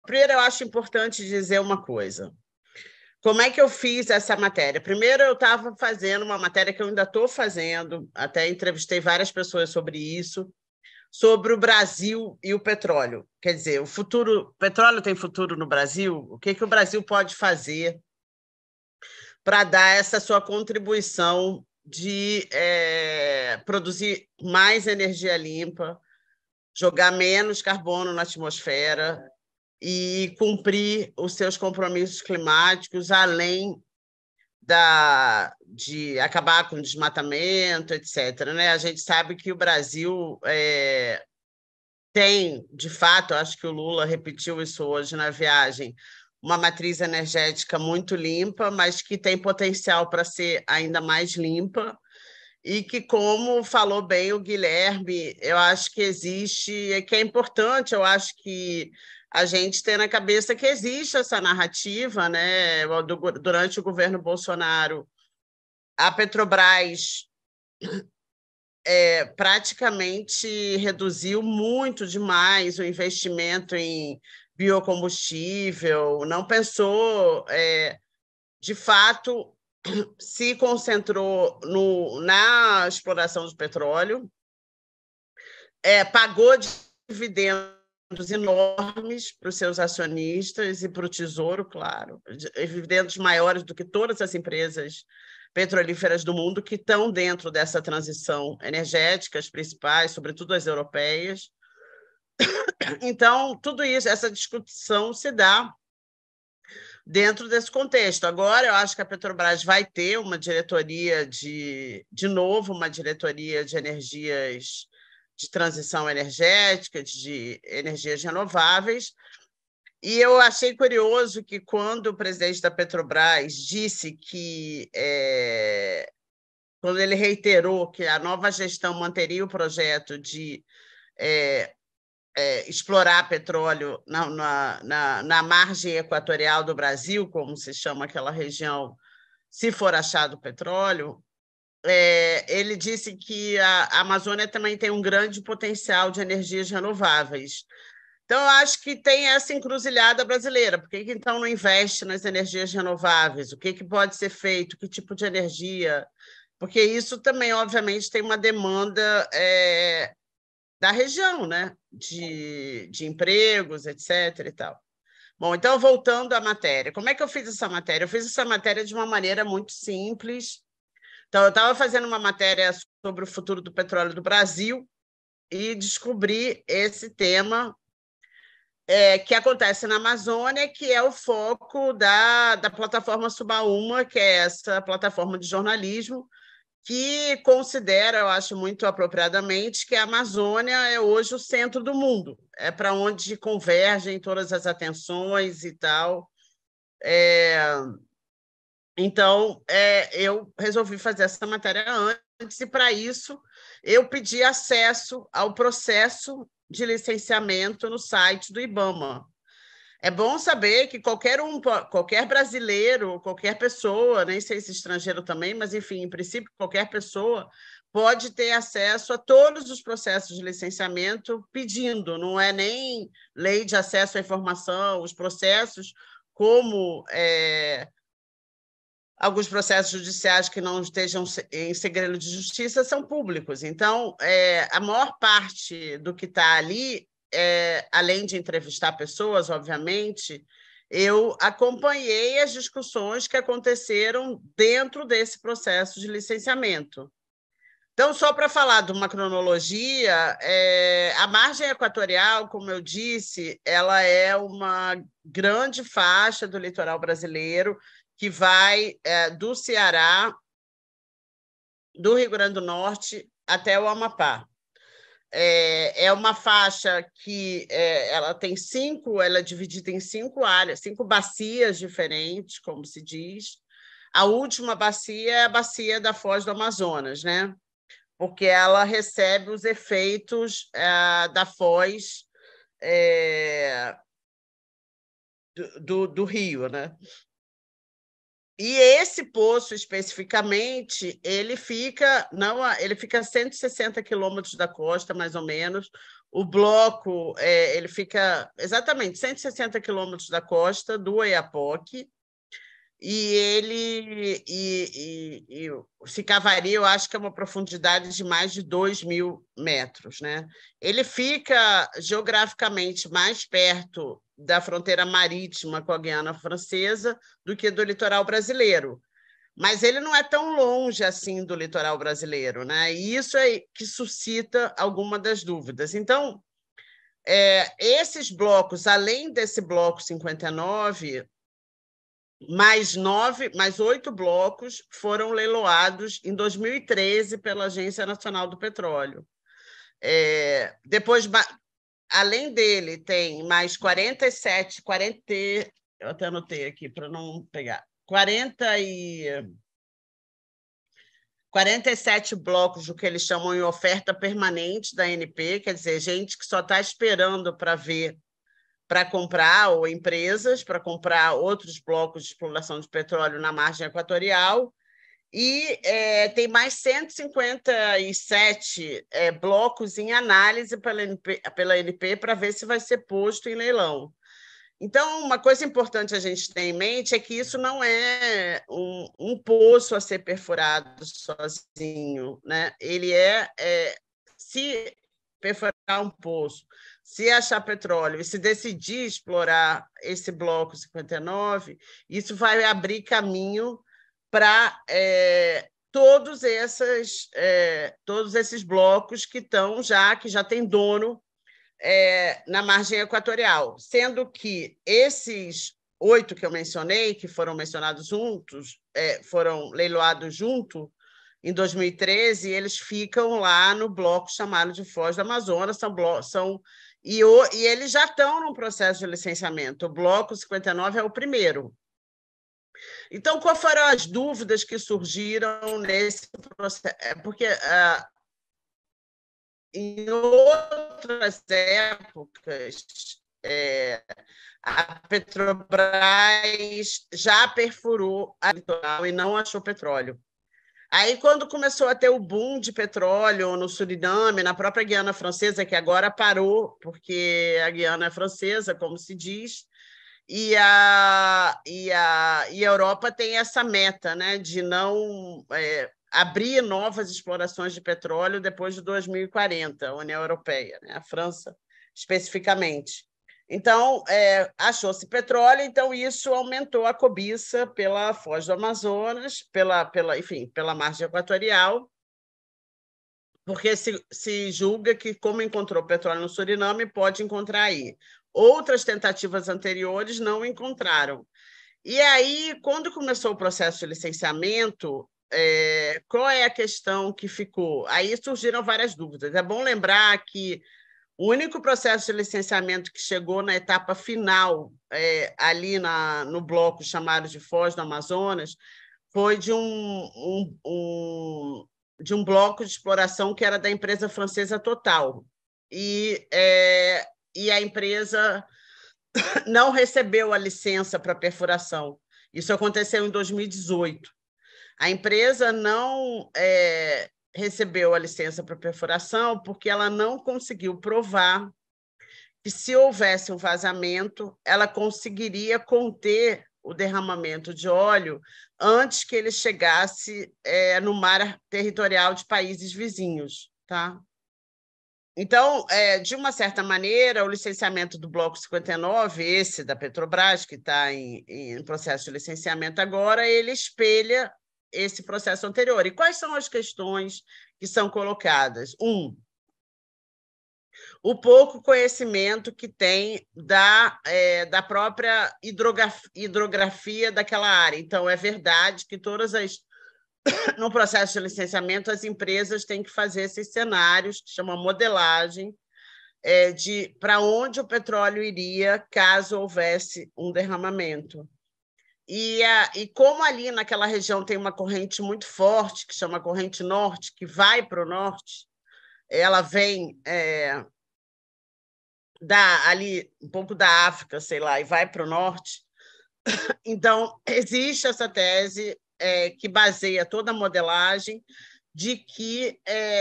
primeiro eu acho importante dizer uma coisa. Como é que eu fiz essa matéria? Primeiro, eu estava fazendo uma matéria que eu ainda estou fazendo, até entrevistei várias pessoas sobre isso, sobre o Brasil e o petróleo. Quer dizer, o petróleo tem futuro no Brasil? O que o Brasil pode fazer para dar essa sua contribuição de produzir mais energia limpa, jogar menos carbono na atmosfera e cumprir os seus compromissos climáticos, além de acabar com o desmatamento, etc. Né? A gente sabe que o Brasil tem, de fato, acho que o Lula repetiu isso hoje na viagem, uma matriz energética muito limpa, mas que tem potencial para ser ainda mais limpa, e que, como falou bem o Guilherme, eu acho que existe, que é importante, eu acho que a gente tem na cabeça que existe essa narrativa, né? Durante o governo Bolsonaro, a Petrobras praticamente reduziu muito demais o investimento em biocombustível, não pensou, de fato, se concentrou na exploração do petróleo, pagou dividendos enormes para os seus acionistas e para o Tesouro, claro, dividendos maiores do que todas as empresas petrolíferas do mundo que estão dentro dessa transição energética, as principais, sobretudo as europeias. Então, tudo isso, essa discussão se dá dentro desse contexto. Agora, eu acho que a Petrobras vai ter uma diretoria de novo, uma diretoria de energias de transição energética, de energias renováveis, e eu achei curioso que, quando o presidente da Petrobras disse que, quando ele reiterou que a nova gestão manteria o projeto de explorar petróleo na margem equatorial do Brasil, como se chama aquela região, se for achado petróleo, ele disse que a Amazônia também tem um grande potencial de energias renováveis. Então, eu acho que tem essa encruzilhada brasileira. Por que então não investe nas energias renováveis? O que pode ser feito? Que tipo de energia? Porque isso também, obviamente, tem uma demanda da região, né? De empregos, etc. e tal. Bom, então, voltando à matéria. Como é que eu fiz essa matéria? Eu fiz essa matéria de uma maneira muito simples. Então, eu estava fazendo uma matéria sobre o futuro do petróleo do Brasil e descobri esse tema que acontece na Amazônia, que é o foco da plataforma Subaúma, que é essa plataforma de jornalismo que considera, eu acho muito apropriadamente, que a Amazônia é hoje o centro do mundo, é para onde convergem todas as atenções e tal. Então, eu resolvi fazer essa matéria antes, e, para isso, eu pedi acesso ao processo de licenciamento no site do IBAMA. É bom saber que qualquer brasileiro, qualquer pessoa, nem sei se estrangeiro também, mas, enfim, em princípio, qualquer pessoa pode ter acesso a todos os processos de licenciamento pedindo, não é nem lei de acesso à informação, os processos, como alguns processos judiciais que não estejam em segredo de justiça, são públicos. Então, a maior parte do que está ali, além de entrevistar pessoas, obviamente, eu acompanhei as discussões que aconteceram dentro desse processo de licenciamento. Então, só para falar de uma cronologia, a margem equatorial, como eu disse, ela é uma grande faixa do litoral brasileiro que vai do Ceará, do Rio Grande do Norte até o Amapá. É uma faixa que ela é dividida em 5 áreas, 5 bacias diferentes, como se diz. A última bacia é a bacia da Foz do Amazonas, né? Porque ela recebe os efeitos da foz do rio, né? E esse poço, especificamente, ele fica a 160 quilômetros da costa, mais ou menos. O bloco ele fica exatamente 160 quilômetros da costa do Oiapoque, e ele se cavaria, eu acho que é uma profundidade de mais de 2.000 metros, né? Ele fica geograficamente mais perto da fronteira marítima com a Guiana Francesa do que do litoral brasileiro, mas ele não é tão longe assim do litoral brasileiro, né? E isso é que suscita alguma das dúvidas. Então, esses blocos, além desse bloco 59, mais 8 blocos foram leiloados em 2013 pela Agência Nacional do Petróleo. Depois, além dele, tem mais 47, eu até anotei aqui para não pegar, 47 blocos do que eles chamam em oferta permanente da ANP, quer dizer, gente que só está esperando para ver, para comprar, ou empresas para comprar outros blocos de exploração de petróleo na margem equatorial, e tem mais 157 blocos em análise pela ANP para ver se vai ser posto em leilão. Então, uma coisa importante a gente ter em mente é que isso não é um poço a ser perfurado sozinho, né? Ele se perfurar um poço, se achar petróleo e se decidir explorar esse bloco 59, isso vai abrir caminho para todos esses blocos que já têm dono na margem equatorial, sendo que esses 8 que eu mencionei, que foram mencionados juntos, foram leiloados junto em 2013, eles ficam lá no bloco chamado de Foz do Amazonas, e eles já estão num processo de licenciamento. O bloco 59 é o primeiro. Então, quais foram as dúvidas que surgiram nesse processo? Porque em outras épocas, a Petrobras já perfurou a litoral e não achou petróleo. Aí, quando começou a ter o boom de petróleo no Suriname, na própria Guiana Francesa, que agora parou, porque a Guiana é francesa, como se diz, e a Europa tem essa meta, né, de não abrir novas explorações de petróleo depois de 2040, a União Europeia, né, a França especificamente. Então, achou-se petróleo, então isso aumentou a cobiça pela Foz do Amazonas, enfim, pela margem equatorial, porque se julga que, como encontrou petróleo no Suriname, pode encontrar aí. Outras tentativas anteriores não encontraram. E aí, quando começou o processo de licenciamento, qual é a questão que ficou? Aí surgiram várias dúvidas. É bom lembrar que o único processo de licenciamento que chegou na etapa final, ali no bloco chamado de Foz do Amazonas, foi de um bloco de exploração que era da empresa francesa Total. E a empresa não recebeu a licença para perfuração. Isso aconteceu em 2018. A empresa não recebeu a licença para perfuração porque ela não conseguiu provar que, se houvesse um vazamento, ela conseguiria conter o derramamento de óleo antes que ele chegasse no mar territorial de países vizinhos, tá? Então, de uma certa maneira, o licenciamento do Bloco 59, esse da Petrobras, que está em processo de licenciamento agora, ele espelha esse processo anterior. E quais são as questões que são colocadas? O pouco conhecimento que tem da própria hidrografia daquela área. Então, é verdade que no processo de licenciamento, as empresas têm que fazer esses cenários, que chamam modelagem, para onde o petróleo iria caso houvesse um derramamento. E como ali naquela região tem uma corrente muito forte, que chama corrente norte, que vai para o norte, ela vem ali um pouco da África, sei lá, e vai para o norte, Então, existe essa tese que baseia toda a modelagem de que,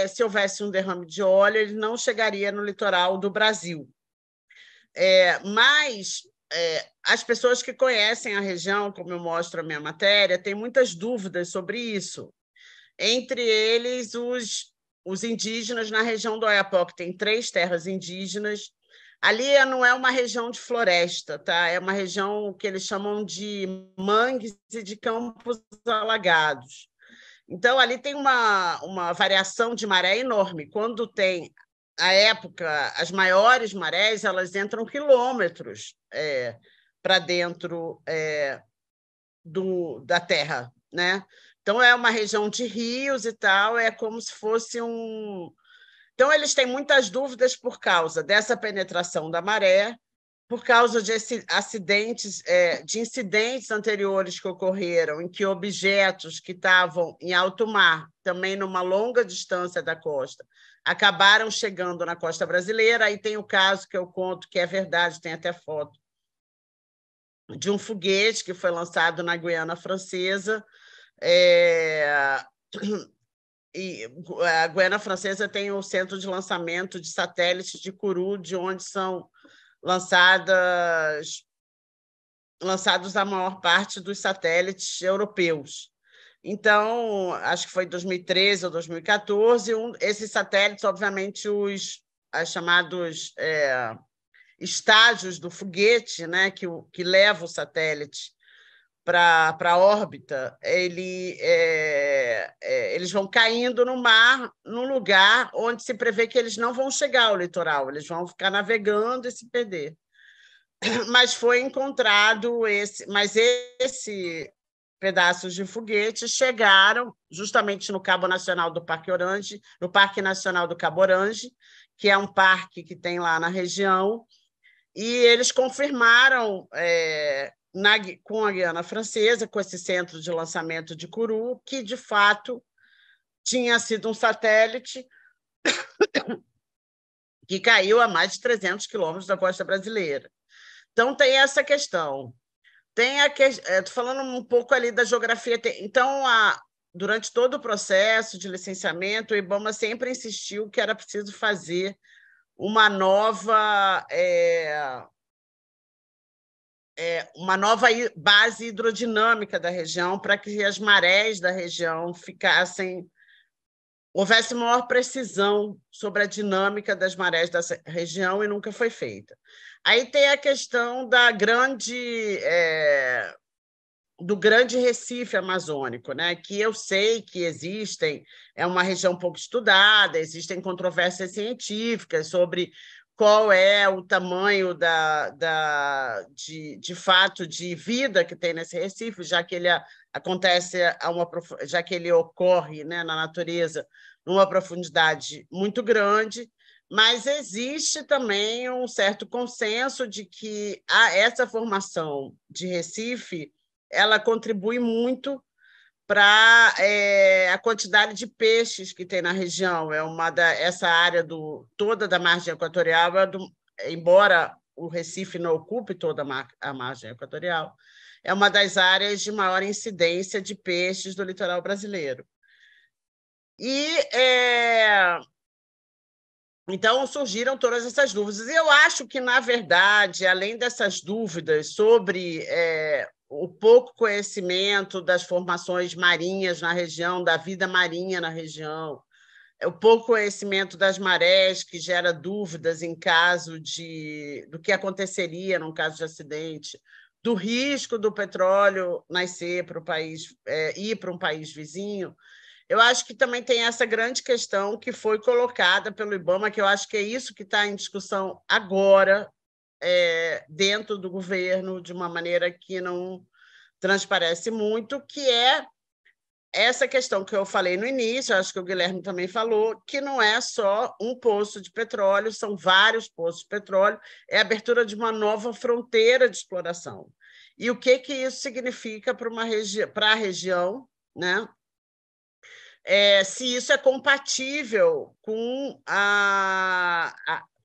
se houvesse um derrame de óleo, ele não chegaria no litoral do Brasil. Mas as pessoas que conhecem a região, como eu mostro na minha matéria, têm muitas dúvidas sobre isso. Entre eles, os indígenas na região do Oiapoque, tem 3 terras indígenas. Ali não é uma região de floresta, tá? É uma região que eles chamam de mangues e de campos alagados. Então, ali tem uma variação de maré enorme. Quando tem a época, as maiores marés, elas entram quilômetros para dentro da terra, né? Então, é uma região de rios e tal, é como se fosse um... Então, eles têm muitas dúvidas por causa dessa penetração da maré, por causa de incidentes anteriores que ocorreram, em que objetos que estavam em alto mar, também numa longa distância da costa, acabaram chegando na costa brasileira. Aí tem o caso que eu conto, que é verdade, tem até foto, de um foguete que foi lançado na Guiana Francesa. E a Guiana Francesa tem o centro de lançamento de satélites de Kourou, de onde são lançados a maior parte dos satélites europeus. Então, acho que foi em 2013 ou 2014, esses satélites, obviamente, os chamados estágios do foguete, né, que leva o satélite para a órbita, eles vão caindo no mar, num lugar onde se prevê que eles não vão chegar ao litoral, eles vão ficar navegando e se perder. Mas foi encontrado esses pedaços de foguete chegaram justamente no Cabo Nacional do Parque Orange, no Parque Nacional do Cabo Orange, que é um parque que tem lá na região, e eles confirmaram com a Guiana Francesa, com esse centro de lançamento de Kourou, que, de fato, tinha sido um satélite que caiu a mais de 300 quilômetros da costa brasileira. Então, tem essa questão. Estou falando um pouco ali da geografia. Então, durante todo o processo de licenciamento, o IBAMA sempre insistiu que era preciso fazer uma nova base hidrodinâmica da região para que as marés da região houvesse maior precisão sobre a dinâmica das marés dessa região, e nunca foi feita. Aí tem a questão do grande Recife amazônico, né? Que eu sei que é uma região pouco estudada, existem controvérsias científicas sobre qual é o tamanho de fato de vida que tem nesse Recife, já que ele já que ele ocorre, né, na natureza numa profundidade muito grande. Mas existe também um certo consenso de que essa formação de Recife ela contribui muito para a quantidade de peixes que tem na região. Essa área toda da margem equatorial, embora o Recife não ocupe toda a margem equatorial, é uma das áreas de maior incidência de peixes do litoral brasileiro. Então, surgiram todas essas dúvidas. E eu acho que, na verdade, além dessas dúvidas sobre o pouco conhecimento das formações marinhas na região, da vida marinha na região, o pouco conhecimento das marés, que gera dúvidas em caso do que aconteceria num caso de acidente, do risco do petróleo nascer para o país, ir para um país vizinho. Eu acho que também tem essa grande questão que foi colocada pelo IBAMA, que eu acho que é isso que está em discussão agora, dentro do governo, de uma maneira que não transparece muito, que é essa questão que eu falei no início, acho que o Guilherme também falou, que não é só um poço de petróleo, são vários poços de petróleo, é a abertura de uma nova fronteira de exploração. E o que isso significa para a região, né? Se isso é compatível com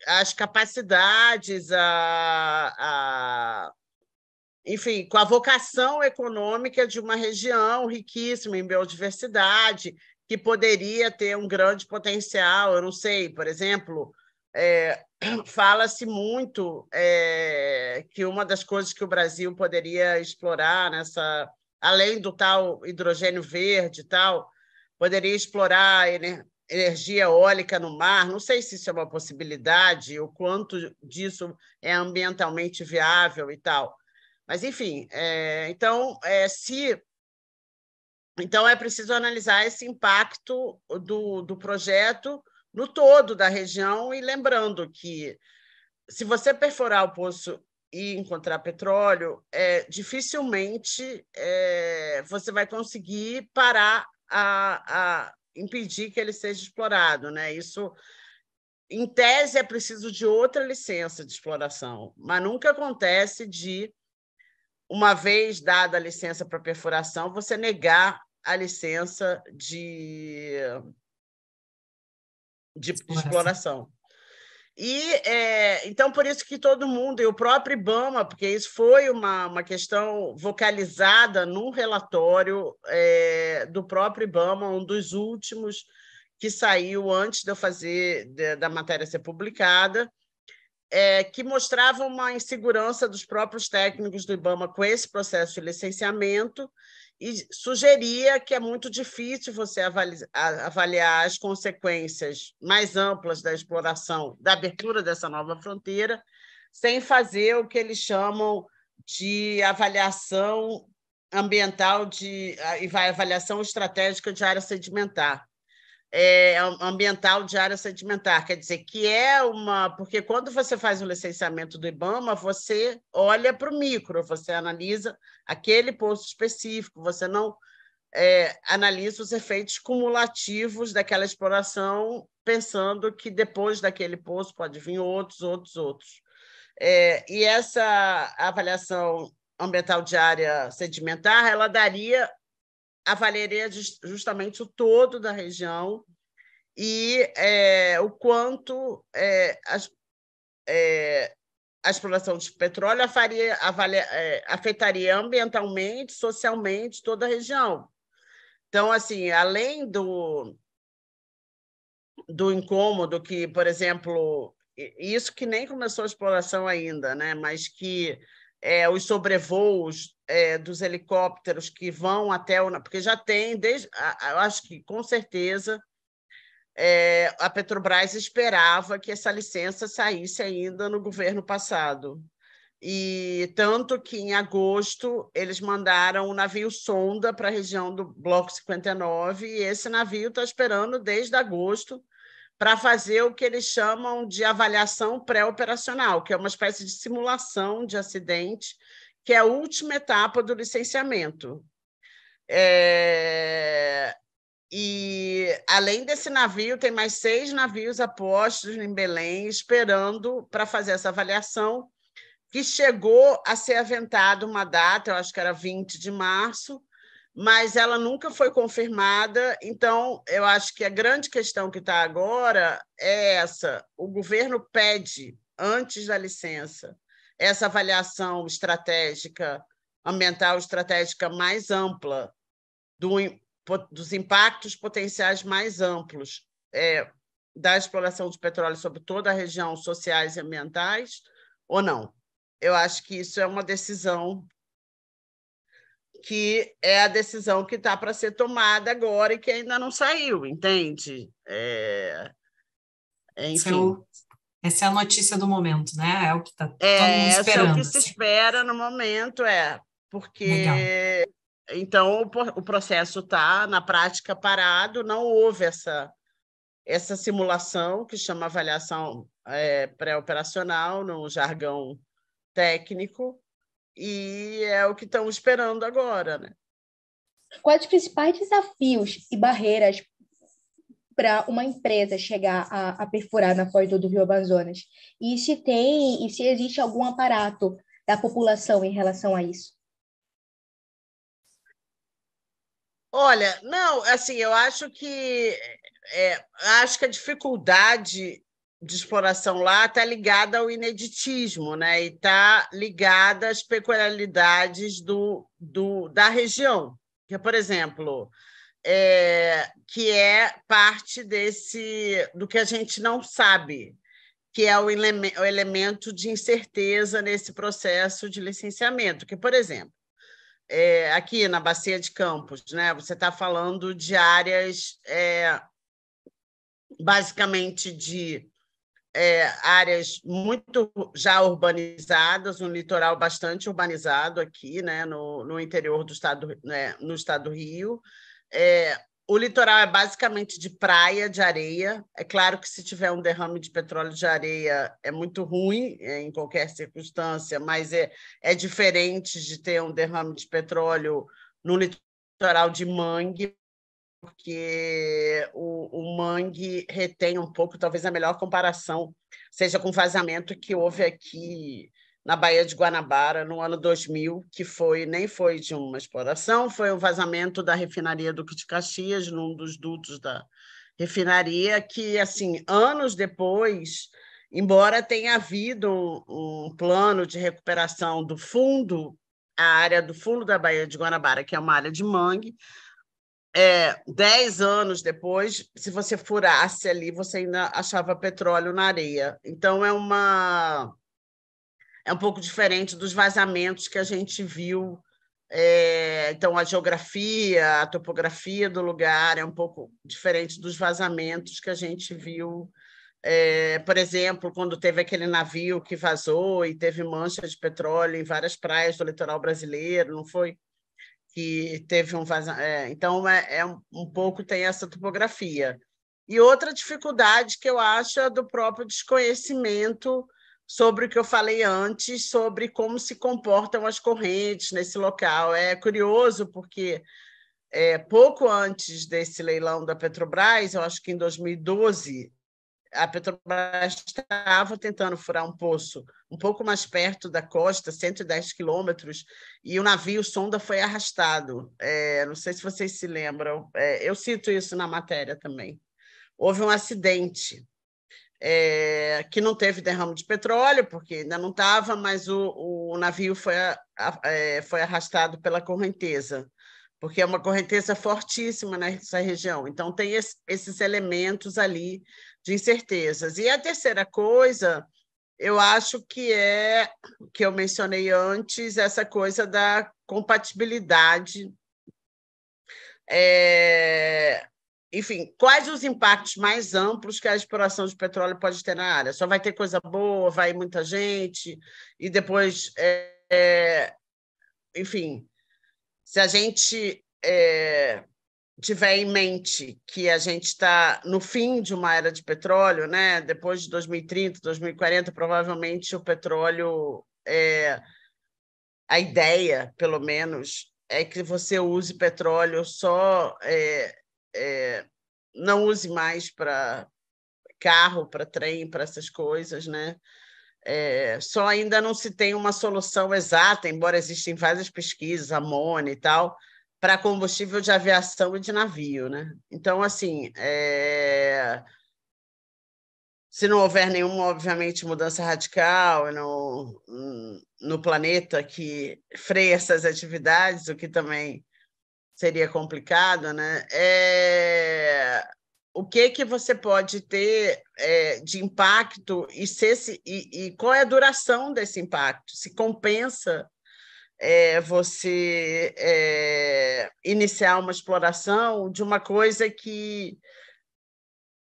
as capacidades, enfim, com a vocação econômica de uma região riquíssima em biodiversidade, que poderia ter um grande potencial. Eu não sei, por exemplo, fala-se muito que uma das coisas que o Brasil poderia explorar além do tal hidrogênio verde e tal, poderia explorar energia eólica no mar. Não sei se isso é uma possibilidade, o quanto disso é ambientalmente viável e tal. Mas, enfim, então é preciso analisar esse impacto do projeto no todo da região, e lembrando que, se você perfurar o poço e encontrar petróleo, dificilmente você vai conseguir parar a impedir que ele seja explorado, né? Isso, em tese, é preciso de outra licença de exploração, mas nunca acontece de, uma vez dada a licença para perfuração, você negar a licença de exploração. Então, por isso que todo mundo, e o próprio IBAMA, porque isso foi uma questão vocalizada num relatório do próprio IBAMA, um dos últimos que saiu antes de eu fazer, da matéria ser publicada, que mostrava uma insegurança dos próprios técnicos do IBAMA com esse processo de licenciamento, e sugeria que é muito difícil você avaliar as consequências mais amplas da exploração, da abertura dessa nova fronteira, sem fazer o que eles chamam de avaliação ambiental e avaliação estratégica de área sedimentar. Ambiental de área sedimentar, quer dizer, que porque quando você faz o licenciamento do IBAMA, você olha para o micro, você analisa aquele poço específico, você não analisa os efeitos cumulativos daquela exploração, pensando que depois daquele poço pode vir outros. E essa avaliação ambiental de área sedimentar, ela avaliaria justamente o todo da região e o quanto a exploração de petróleo afetaria ambientalmente, socialmente, toda a região. Então, assim, além do incômodo que, por exemplo, isso que nem começou a exploração ainda, né? Mas que os sobrevoos dos helicópteros que vão até porque já tem, eu acho que com certeza a Petrobras esperava que essa licença saísse ainda no governo passado. E tanto que, em agosto, eles mandaram um navio sonda para a região do Bloco 59, e esse navio está esperando desde agosto para fazer o que eles chamam de avaliação pré-operacional, que é uma espécie de simulação de acidente, que é a última etapa do licenciamento. E, além desse navio, tem mais 6 navios apostos em Belém, esperando para fazer essa avaliação, que chegou a ser aventada uma data, eu acho que era 20 de março, mas ela nunca foi confirmada. Então, eu acho que a grande questão que está agora é essa: o governo pede, antes da licença, essa avaliação estratégica, ambiental estratégica mais ampla, dos impactos potenciais mais amplos da exploração de petróleo sobre toda a região, sociais e ambientais, ou não? Eu acho que isso é uma decisão que é a decisão que está para ser tomada agora e que ainda não saiu, entende? Enfim. Essa é a notícia do momento, né? É o que está todo mundo esperando. Essa é o que se espera no momento, porque... Legal. Então, o processo está, na prática, parado, não houve essa simulação, que chama avaliação pré-operacional, no jargão técnico, e é o que estão esperando agora, né? Quais os principais desafios e barreiras para uma empresa chegar a perfurar na foz do Rio Amazonas? E se existe algum aparato da população em relação a isso? Olha, não, assim, eu acho que a dificuldade de exploração lá está ligada ao ineditismo, né? E está ligada às peculiaridades da região. Que, por exemplo, que é parte do que a gente não sabe, que é o elemento de incerteza nesse processo de licenciamento. Que, por exemplo, aqui na Bacia de Campos, né, você está falando de áreas basicamente de áreas muito já urbanizadas, um litoral bastante urbanizado aqui, né, no interior do estado, né, no estado do Rio. O litoral é basicamente de praia, de areia. É claro que se tiver um derrame de petróleo de areia é muito ruim em qualquer circunstância, mas é diferente de ter um derrame de petróleo no litoral de mangue, porque o mangue retém um pouco, talvez a melhor comparação seja com o vazamento que houve aqui na Baía de Guanabara no ano 2000, que nem foi de uma exploração, foi um vazamento da refinaria Duque de Caxias, num dos dutos da refinaria, que, assim, anos depois, embora tenha havido um plano de recuperação do fundo, a área do fundo da Baía de Guanabara, que é uma área de mangue, 10 anos depois, se você furasse ali, você ainda achava petróleo na areia. Então, é um pouco diferente dos vazamentos que a gente viu. Então, a geografia, a topografia do lugar é um pouco diferente dos vazamentos que a gente viu. Por exemplo, quando teve aquele navio que vazou e teve mancha de petróleo em várias praias do litoral brasileiro, não foi? Que teve um vazamento. Então, um pouco tem essa topografia. E outra dificuldade que eu acho é do próprio desconhecimento sobre o que eu falei antes, sobre como se comportam as correntes nesse local. É curioso, porque pouco antes desse leilão da Petrobras, eu acho que em 2012, a Petrobras estava tentando furar um poço um pouco mais perto da costa, 110 quilômetros, e o navio sonda foi arrastado. Não sei se vocês se lembram, eu cito isso na matéria também. Houve um acidente que não teve derrame de petróleo, porque ainda não estava, mas o navio foi arrastado pela correnteza, porque é uma correnteza fortíssima nessa região. Então, tem esses elementos ali de incertezas. E a terceira coisa, eu acho que que eu mencionei antes, essa coisa da compatibilidade. Enfim, quais os impactos mais amplos que a exploração de petróleo pode ter na área? Só vai ter coisa boa, vai muita gente, e depois, enfim, se a gente tiver em mente que a gente está no fim de uma era de petróleo, né? Depois de 2030, 2040, provavelmente o petróleo, a ideia, pelo menos, é que você use petróleo só, não use mais para carro, para trem, para essas coisas, né? Só ainda não se tem uma solução exata, embora existem várias pesquisas, amônia e tal, para combustível de aviação e de navio, né? Então, assim, se não houver nenhuma, obviamente, mudança radical no planeta que freie essas atividades, o que também seria complicado, né? O que você pode ter de impacto e qual é a duração desse impacto? Se compensa você iniciar uma exploração de uma coisa que,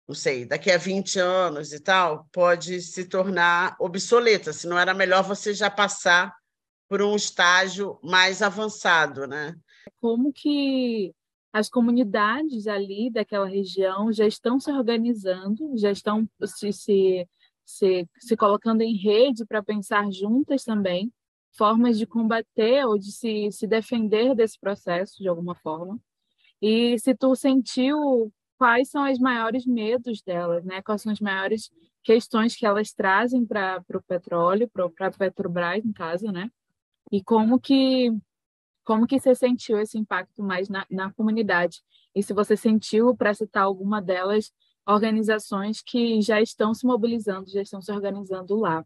não sei, daqui a 20 anos e tal, pode se tornar obsoleta, se não era melhor você já passar por um estágio mais avançado, né? Como que as comunidades ali daquela região já estão se organizando, já estão se colocando em rede para pensar juntas também formas de combater ou de se defender desse processo de alguma forma. E se tu sentiu quais são os maiores medos delas, né? Quais são as maiores questões que elas trazem para o petróleo, para a Petrobras, no caso, né? E como que você sentiu esse impacto mais na comunidade? E se você sentiu, para citar alguma delas, organizações que já estão se mobilizando, já estão se organizando lá.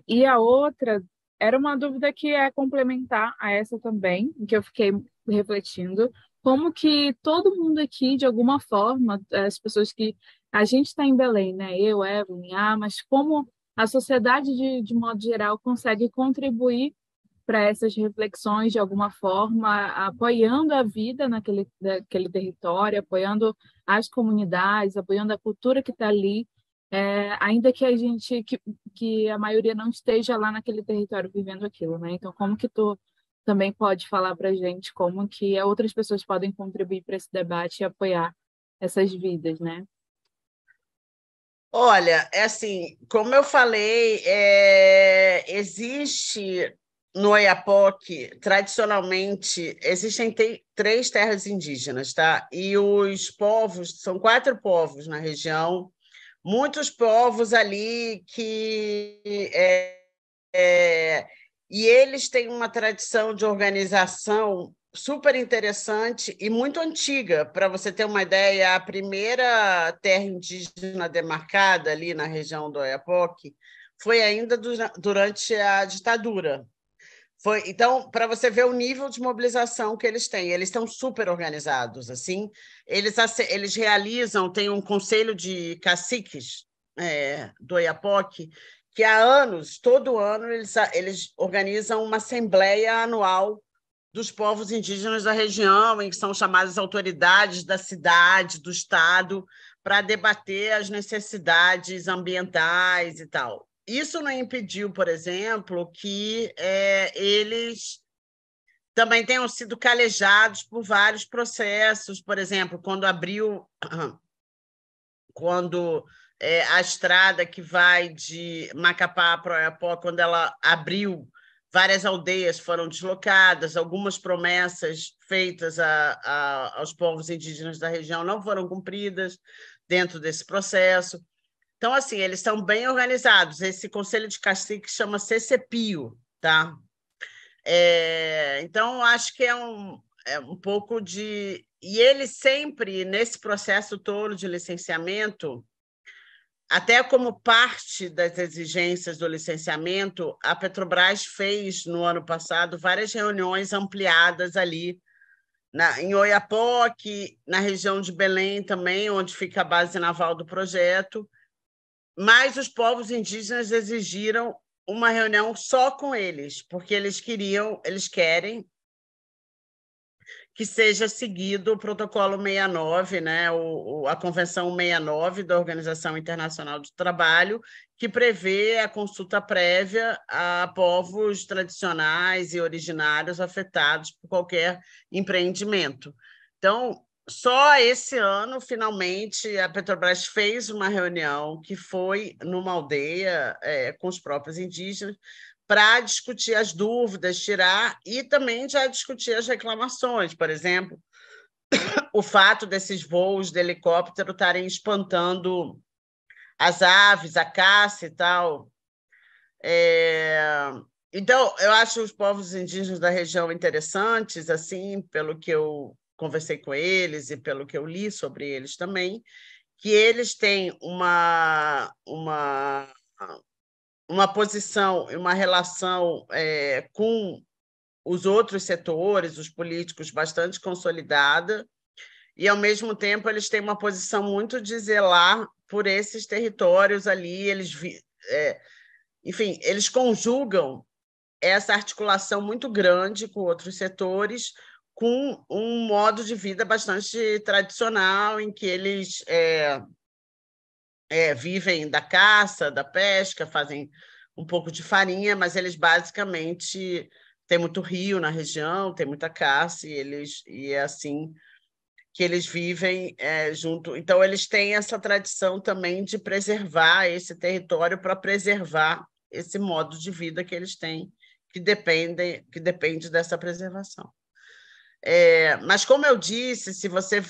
E a outra era uma dúvida que é complementar a essa também, em que eu fiquei refletindo, como que todo mundo aqui, de alguma forma, as pessoas que... A gente está em Belém, né? Eu, Evelyn, mas como a sociedade, de modo geral, consegue contribuir para essas reflexões de alguma forma, apoiando a vida daquele território, apoiando as comunidades, apoiando a cultura que está ali, ainda que que a maioria não esteja lá naquele território vivendo aquilo, né? Então, como que tu também pode falar para a gente como que outras pessoas podem contribuir para esse debate e apoiar essas vidas, né? Olha, é assim, como eu falei, existe no Oiapoque, tradicionalmente, existem 3 terras indígenas, tá? E os povos, são 4 povos na região, muitos povos ali e eles têm uma tradição de organização super interessante e muito antiga. Para você ter uma ideia, a primeira terra indígena demarcada ali na região do Oiapoque foi ainda durante a ditadura. Então, para você ver o nível de mobilização que eles têm, eles estão super organizados. Assim, eles realizam, tem um conselho de caciques do Oiapoque, que há anos, todo ano, eles organizam uma assembleia anual dos povos indígenas da região, em que são chamadas autoridades da cidade, do estado, para debater as necessidades ambientais e tal. Isso não impediu, por exemplo, que eles também tenham sido calejados por vários processos. Por exemplo, quando a estrada que vai de Macapá para Oiapoque, quando ela abriu, várias aldeias foram deslocadas, algumas promessas feitas aos povos indígenas da região não foram cumpridas dentro desse processo. Então, assim, eles estão bem organizados. Esse Conselho de Caciques chama CCPIO, tá? Então, acho que é um pouco de... E eles sempre, nesse processo todo de licenciamento, até como parte das exigências do licenciamento, a Petrobras fez, no ano passado, várias reuniões ampliadas ali em Oiapoque, na região de Belém também, onde fica a base naval do projeto, mas os povos indígenas exigiram uma reunião só com eles, porque eles querem que seja seguido o protocolo 69, né, a Convenção 69 da Organização Internacional do Trabalho, que prevê a consulta prévia a povos tradicionais e originários afetados por qualquer empreendimento. Então, só esse ano, finalmente, a Petrobras fez uma reunião que foi numa aldeia com os próprios indígenas para discutir as dúvidas, tirar e também já discutir as reclamações. Por exemplo, o fato desses voos de helicóptero estarem espantando as aves, a caça e tal. Então, eu acho os povos indígenas da região interessantes, assim, pelo que eu conversei com eles e pelo que eu li sobre eles também, que eles têm uma posição e uma relação com os outros setores, os políticos, bastante consolidada, e, ao mesmo tempo, eles têm uma posição muito de zelar por esses territórios ali. Enfim, eles conjugam essa articulação muito grande com outros setores, com um modo de vida bastante tradicional, em que eles vivem da caça, da pesca, fazem um pouco de farinha, mas eles basicamente têm muito rio na região, tem muita caça, e é assim que eles vivem junto. Então, eles têm essa tradição também de preservar esse território para preservar esse modo de vida que eles têm, que depende dessa preservação. Mas, como eu disse, se você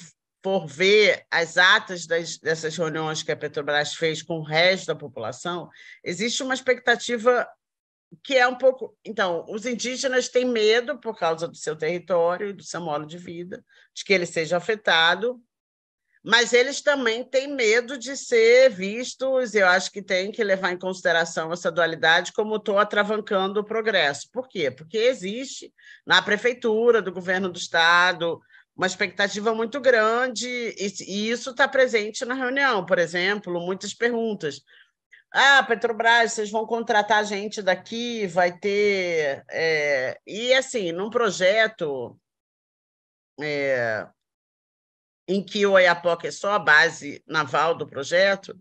for ver as atas dessas reuniões que a Petrobras fez com o resto da população, existe uma expectativa que é um pouco... Então, os indígenas têm medo, por causa do seu território e do seu modo de vida, de que ele seja afetado, mas eles também têm medo de ser vistos, eu acho que tem que levar em consideração essa dualidade como estou atravancando o progresso. Por quê? Porque existe na prefeitura, do governo do Estado, uma expectativa muito grande, e isso está presente na reunião, por exemplo, muitas perguntas. Petrobras, vocês vão contratar gente daqui, vai ter... E, assim, num projeto em que o Oiapoque é só a base naval do projeto,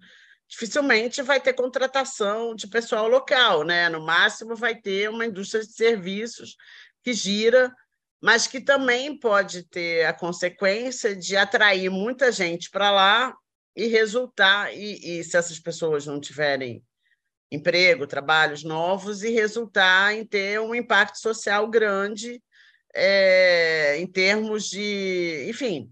dificilmente vai ter contratação de pessoal local, né? No máximo vai ter uma indústria de serviços que gira, mas que também pode ter a consequência de atrair muita gente para lá e resultar, e se essas pessoas não tiverem emprego, trabalhos novos, e resultar em ter um impacto social grande em termos de, enfim,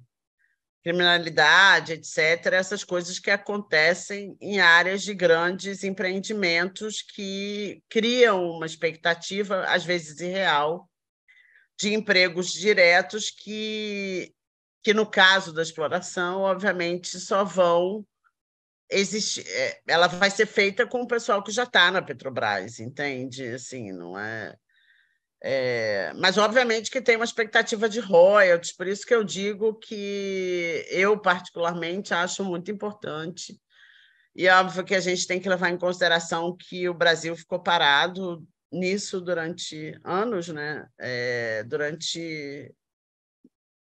criminalidade, etc., essas coisas que acontecem em áreas de grandes empreendimentos que criam uma expectativa, às vezes irreal, de empregos diretos que no caso da exploração, obviamente, só vão existir. Ela vai ser feita com o pessoal que já está na Petrobras, entende? Assim, não é... Mas, obviamente, que tem uma expectativa de royalties, por isso que eu digo que eu, particularmente, acho muito importante. E é óbvio que a gente tem que levar em consideração que o Brasil ficou parado nisso durante anos, né? Durante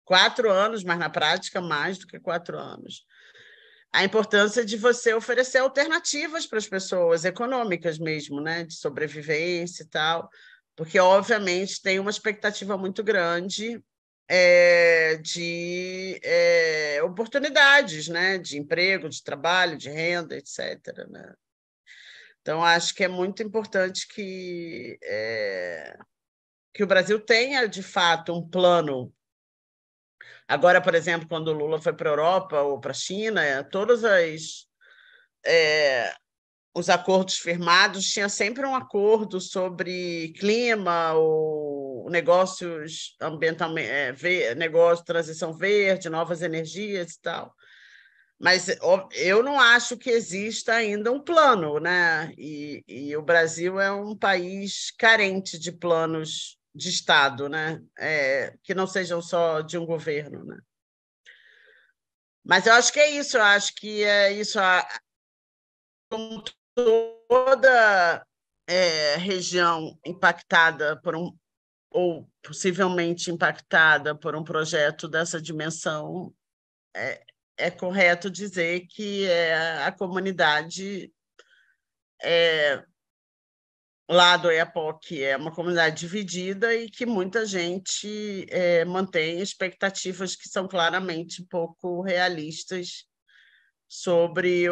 4 anos, mas na prática mais do que 4 anos. A importância de você oferecer alternativas para as pessoas, econômicas mesmo, né? De sobrevivência e tal, porque, obviamente, tem uma expectativa muito grande de oportunidades, né? De emprego, de trabalho, de renda, etc., né? Então, acho que é muito importante que o Brasil tenha, de fato, um plano. Agora, por exemplo, quando o Lula foi para a Europa ou para a China, todos os acordos firmados tinha sempre um acordo sobre clima ou negócios ambientalmente, negócio de transição verde, novas energias e tal. Mas eu não acho que exista ainda um plano, né? E o Brasil é um país carente de planos de Estado, né? Que não sejam só de um governo, né? Mas eu acho que é isso, eu acho que é isso. Como toda região impactada por ou possivelmente impactada por um projeto dessa dimensão, é correto dizer que a comunidade lá do Oiapoque é uma comunidade dividida e que muita gente mantém expectativas que são claramente pouco realistas sobre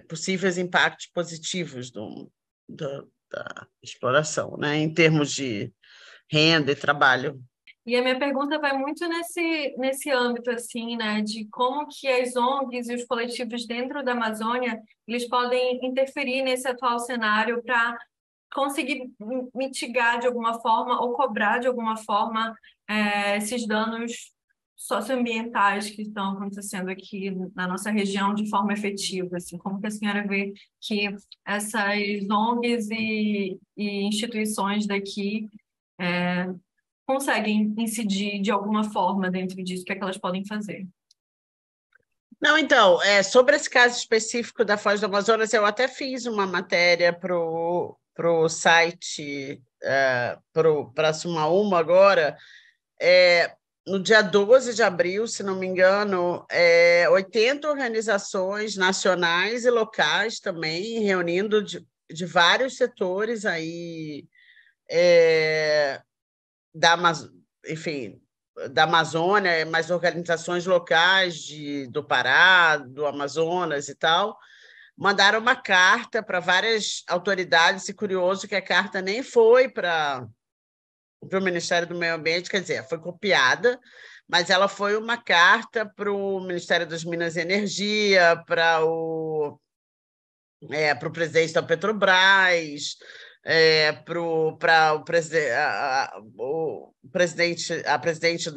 possíveis impactos positivos da exploração, né, em termos de renda e trabalho. E a minha pergunta vai muito nesse âmbito, assim, né, de como que as ONGs e os coletivos dentro da Amazônia, eles podem interferir nesse atual cenário para conseguir mitigar de alguma forma ou cobrar de alguma forma esses danos socioambientais que estão acontecendo aqui na nossa região de forma efetiva, assim, como que a senhora vê que essas ONGs e instituições daqui conseguem incidir de alguma forma dentro disso, o que é que elas podem fazer? Não, então, sobre esse caso específico da Foz do Amazonas, eu até fiz uma matéria para o site, para Suma Uma agora, no dia 12 de abril, se não me engano, 80 organizações nacionais e locais também, reunindo de vários setores aí, enfim, da Amazônia, mais organizações locais do Pará, do Amazonas e tal, mandaram uma carta para várias autoridades, e curioso que a carta nem foi para o Ministério do Meio Ambiente, quer dizer, foi copiada, mas ela foi uma carta para o Ministério das Minas e Energia, para o presidente da Petrobras, para a presidente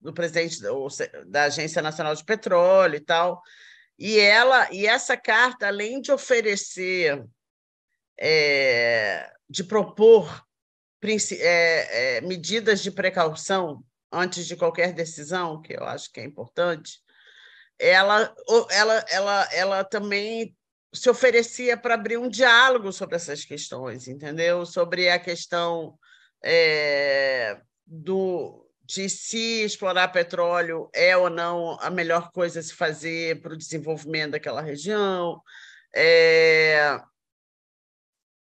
do presidente da Agência Nacional de Petróleo e tal. E essa carta, além de oferecer, de propor medidas de precaução antes de qualquer decisão, que eu acho que é importante, ela também se oferecia para abrir um diálogo sobre essas questões, entendeu? Sobre a questão de se explorar petróleo é ou não a melhor coisa a se fazer para o desenvolvimento daquela região,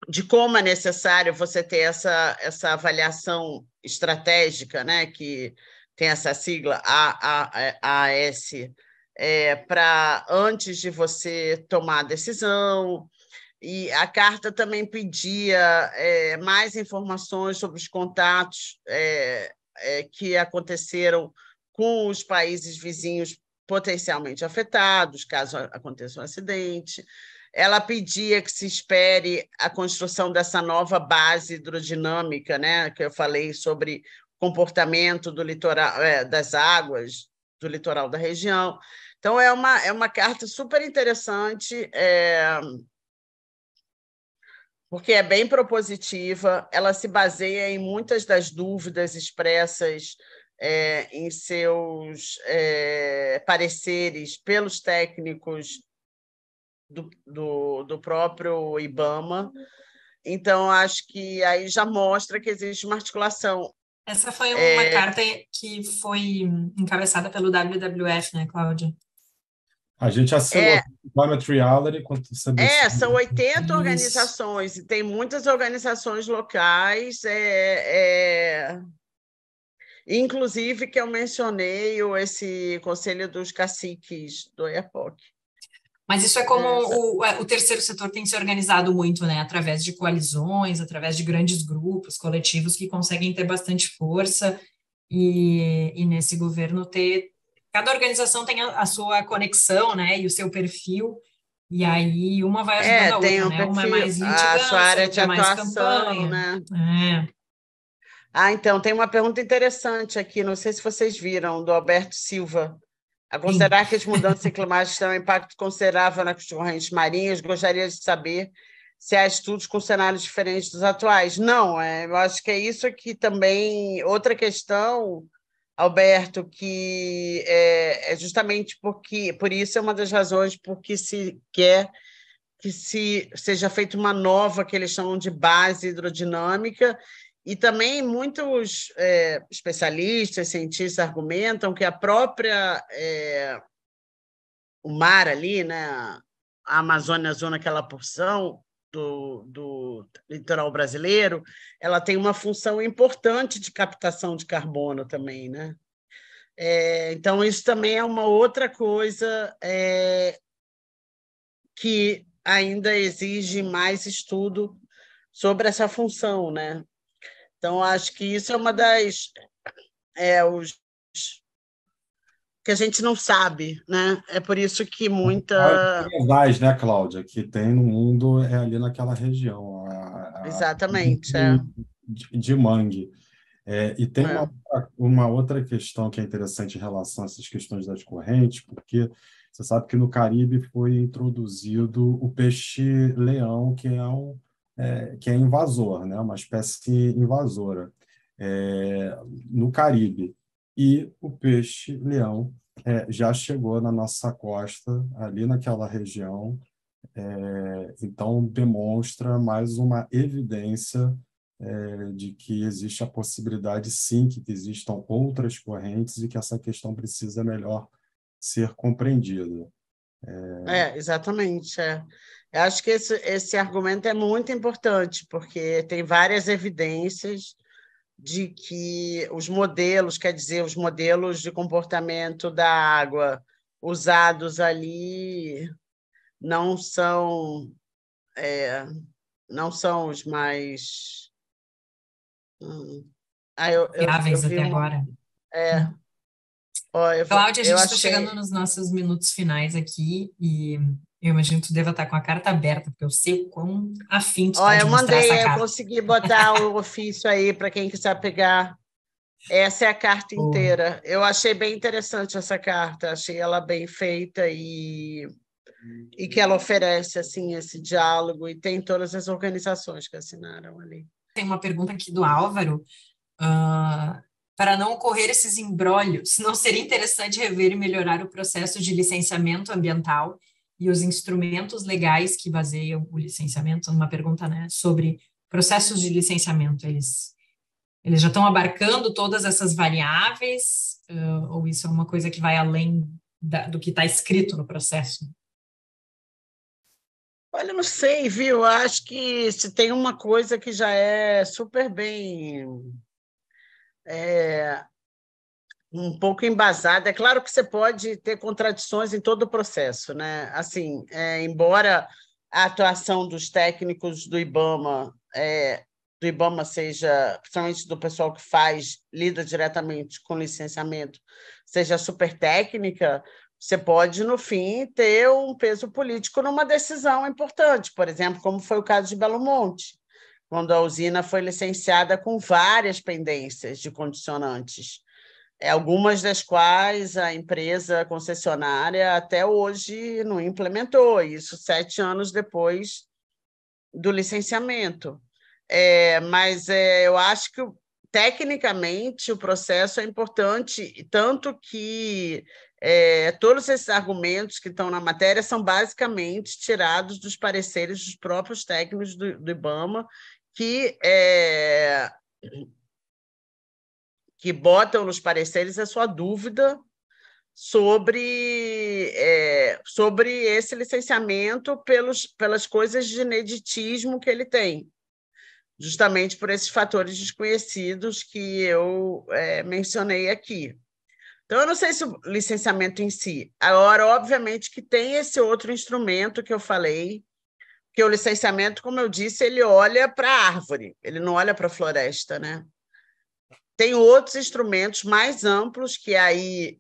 de como é necessário você ter essa avaliação estratégica, né, que tem essa sigla AAS, para antes de você tomar a decisão. E a carta também pedia mais informações sobre os contatos que aconteceram com os países vizinhos potencialmente afetados, caso aconteça um acidente. Ela pedia que se espere a construção dessa nova base hidrodinâmica, né, que eu falei sobre comportamento do litoral, das águas do litoral da região. Então, é uma carta super interessante, porque é bem propositiva, ela se baseia em muitas das dúvidas expressas em seus pareceres pelos técnicos do próprio IBAMA. Então, acho que aí já mostra que existe uma articulação. Essa foi uma carta que foi encabeçada pelo WWF, né, Cláudia? A gente assinou Climate Reality. São 80 organizações, e tem muitas organizações locais, inclusive que eu mencionei esse Conselho dos Caciques do EPOC. Mas isso é como o terceiro setor tem se organizado muito, né? Através de coalizões, através de grandes grupos, coletivos que conseguem ter bastante força e nesse governo cada organização tem a sua conexão, né? E o seu perfil, e aí uma vai ajudando a outra, tem né? perfil, uma é mais litigância, a sua área de outra é mais atuação, campanha. né? Então, tem uma pergunta interessante aqui, não sei se vocês viram, do Alberto Silva. A considerar que as mudanças climáticas têm um impacto considerável nas correntes marinhas, gostaria de saber se há estudos com cenários diferentes dos atuais. Não, eu acho que é isso aqui também. Outra questão, Alberto, que é justamente por isso é uma das razões por que se quer que seja feita uma nova, que eles chamam de base hidrodinâmica. E também muitos especialistas, cientistas argumentam que o mar ali, né, a Amazônia, zona, aquela porção do litoral brasileiro, ela tem uma função importante de captação de carbono também, né? Então, isso também é uma outra coisa que ainda exige mais estudo sobre essa função, né? Então, acho que isso é uma das... que a gente não sabe, né? É por isso que muita... As né, Cláudia, que tem no mundo ali naquela região. Exatamente. De mangue. E tem uma outra questão que é interessante em relação a essas questões das correntes, porque você sabe que no Caribe foi introduzido o peixe-leão, que é invasor, né? Uma espécie invasora no Caribe. E o peixe-leão já chegou na nossa costa, ali naquela região. Então, demonstra mais uma evidência de que existe a possibilidade, sim, que existam outras correntes e que essa questão precisa melhor ser compreendida. Exatamente. Eu acho que esse argumento é muito importante, porque tem várias evidências de que os modelos, quer dizer, os modelos de comportamento da água usados ali não são os mais... viáveis até agora. Cláudia, a gente está chegando nos nossos minutos finais aqui e eu imagino que tu deva estar com a carta aberta, porque eu sei o quão afim tu está de mostrar essa carta. Eu consegui botar o ofício aí para quem quiser pegar. Essa é a carta Boa. inteira. Eu achei bem interessante essa carta, achei ela bem feita e que ela oferece assim esse diálogo e tem todas as organizações que assinaram ali. Tem uma pergunta aqui do Álvaro. Para não ocorrer esses imbróglios, não seria interessante rever e melhorar o processo de licenciamento ambiental e os instrumentos legais que baseiam o licenciamento? Uma pergunta, né, sobre processos de licenciamento. Eles já estão abarcando todas essas variáveis, ou isso é uma coisa que vai além do que está escrito no processo? Olha, não sei, viu? Acho que se tem uma coisa que já é super bem um pouco embasada, é claro que você pode ter contradições em todo o processo, né? Assim, embora a atuação dos técnicos do IBAMA seja, principalmente do pessoal que lida diretamente com licenciamento, seja super técnica, você pode, no fim, ter um peso político numa decisão importante, por exemplo, como foi o caso de Belo Monte, quando a usina foi licenciada com várias pendências de condicionantes, algumas das quais a empresa concessionária até hoje não implementou, isso 7 anos depois do licenciamento. Mas eu acho que, tecnicamente, o processo é importante, tanto que todos esses argumentos que estão na matéria são basicamente tirados dos pareceres dos próprios técnicos do IBAMA, que botam nos pareceres a sua dúvida sobre esse licenciamento pelas coisas de ineditismo que ele tem, justamente por esses fatores desconhecidos que eu mencionei aqui. Então, eu não sei se o licenciamento em si. Agora, obviamente, que tem esse outro instrumento que eu falei, que o licenciamento, como eu disse, ele olha para a árvore, ele não olha para a floresta, né? Tem outros instrumentos mais amplos que aí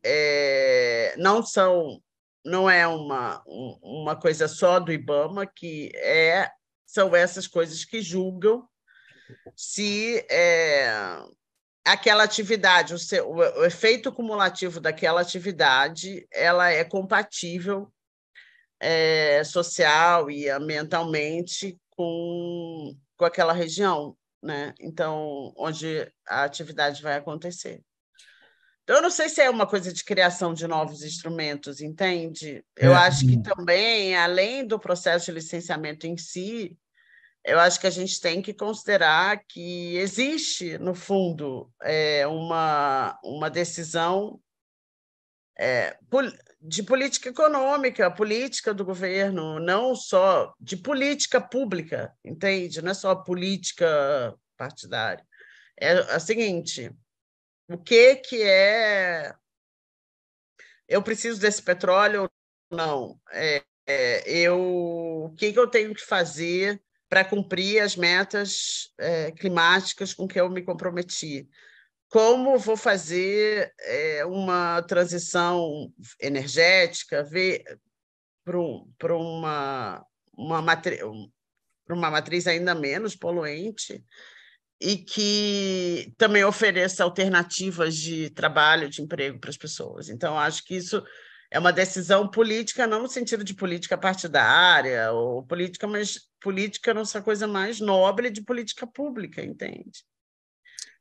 não é uma coisa só do IBAMA, que são essas coisas que julgam se aquela atividade, o efeito cumulativo daquela atividade, ela é compatível social e ambientalmente com aquela região, né? Então, onde a atividade vai acontecer. Então, eu não sei se é uma coisa de criação de novos instrumentos, entende? Eu acho que também, além do processo de licenciamento em si, eu acho que a gente tem que considerar que existe, no fundo, uma decisão de política econômica, política do governo, não só de política pública, entende? Não é só política partidária. É o seguinte, o que é... Eu preciso desse petróleo ou não? O que eu tenho que fazer para cumprir as metas climáticas com que eu me comprometi? Como vou fazer uma transição energética para uma matriz ainda menos poluente e que também ofereça alternativas de trabalho, de emprego para as pessoas. Então, acho que isso é uma decisão política, não no sentido de política partidária, ou política, mas política nossa coisa mais nobre de política pública, entende?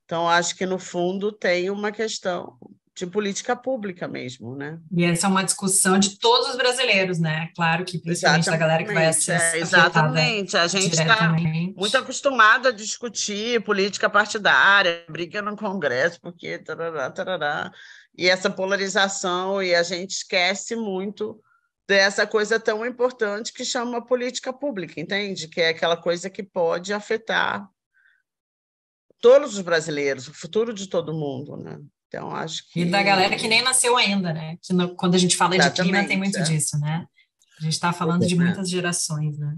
Então, acho que, no fundo, tem uma questão de política pública mesmo, né? E essa é uma discussão de todos os brasileiros, né? Claro que principalmente da galera que vai ser exatamente. A gente está muito acostumado a discutir política partidária, briga no Congresso, porque tarará, tarará, e essa polarização, e a gente esquece muito dessa coisa tão importante que chama política pública, entende? Que é aquela coisa que pode afetar todos os brasileiros, o futuro de todo mundo, né? Então, acho que... E da galera que nem nasceu ainda, né? Que quando a gente fala de clima, tem muito disso, né? A gente está falando de muitas gerações, né?